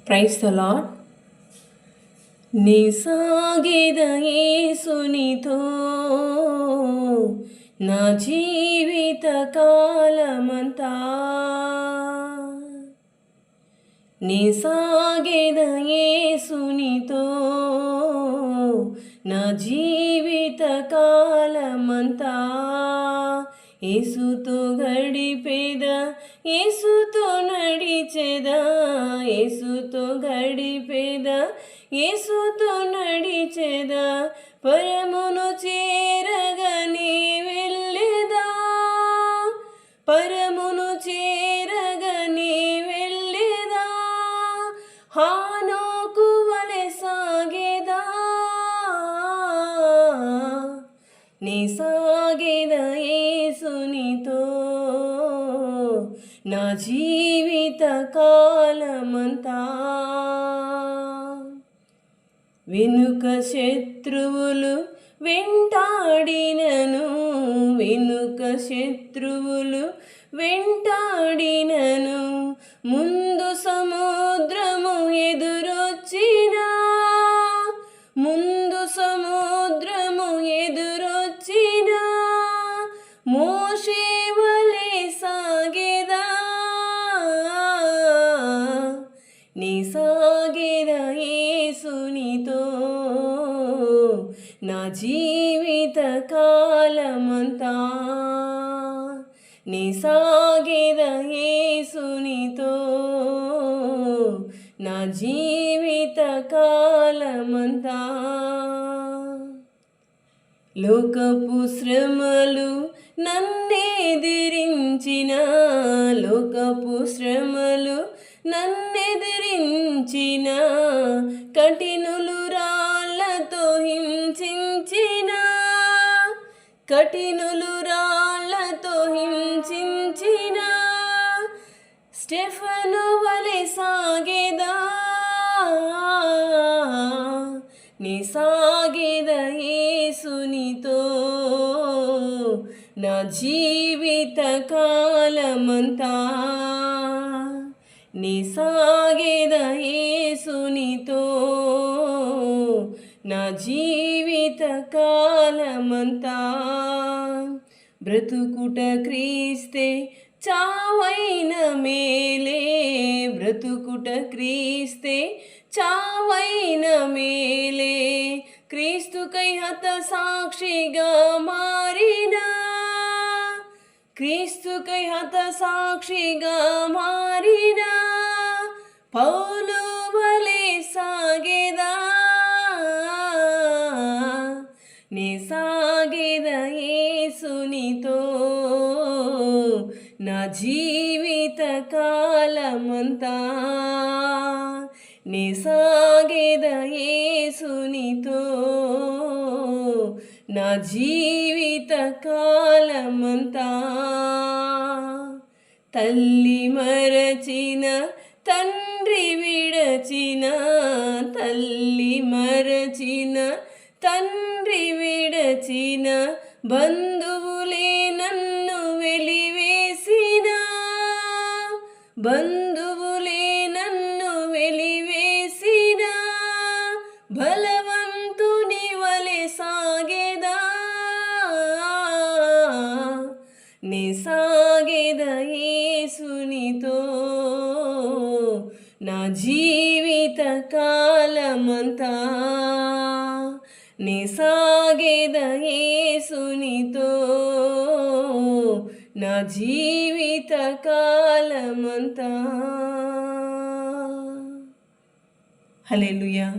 Praise the lord. నీ సాగేద యేసునితో నా జీవిత కాలమంతా, నీ సాగేద యేసునితో నా జీవిత కాలమంతా, యేసుతో గడిపేదా, యేసుతో నడిచేదా, యేసుతో గడిపేదా, యేసుతో నడిచేదా, పరమును చేరగని వెళ్ళేదా, పరమును చేరగని వెళ్ళేదా, హానోకు వలె సాగేదా, నీ సాగేద యేసునితో నా జీవిత కాలమంతా. వెనుక శత్రువులు వెంటాడినను, వెనుక శత్రువులు వెంటాడినను, ముందు సముద్రము ఎదురొచ్చినా, ముందు సముద్రము ఎదురొచ్చినా, మోషే వలె సాగేదా, నీ సాగేద యేసునితో నా జీవిత కాలమంతా, నీ సాగేద యేసునితో నా జీవిత కాలమంతా. లోకపు శ్రమలు నన్నెదిరించిన, లోకపు శ్రమలు నన్నెదిరించిన, కఠినులు రాళ్ళతో హింసించిన, కఠినులు రాళ్ళతో హింసించిన, స్టెఫను వలె సాగేదా, నీ సాగేద యేసునితో నా జీవిత కాలమంతా, నీ సాగేద యేసునితో నా జీవిత కాలమంతా. బ్రతుకుట క్రీస్తే చావైన మేలే, బ్రతుకుట క్రీస్తే చావైన మేలే, క్రీస్తుకై హత సాక్షిగా మారినా, క్రీస్తుకై హత సాక్షిగా మారినా, పౌలు వలె సాగేదా, నీ సాగేద యేసునితో నా జీవిత కాలమంతా, నీ సాగేద యేసునితో నా జీవిత కాలమంతా. తల్లి మరచిన తండ్రి విడచిన, తల్లి మరచిన తండ్రి విడచిన, బంధువులే నన్ను వెలివేసిన, బంధువులే నన్ను వెలివేసిన, బలవంతుని వలె సాగేదా, నీ సాగేద యేసునితో నా జీవిత కాలమంతా, నీ సాగేద యేసునితో నా జీవిత కాలమంతా. హల్లెలూయా.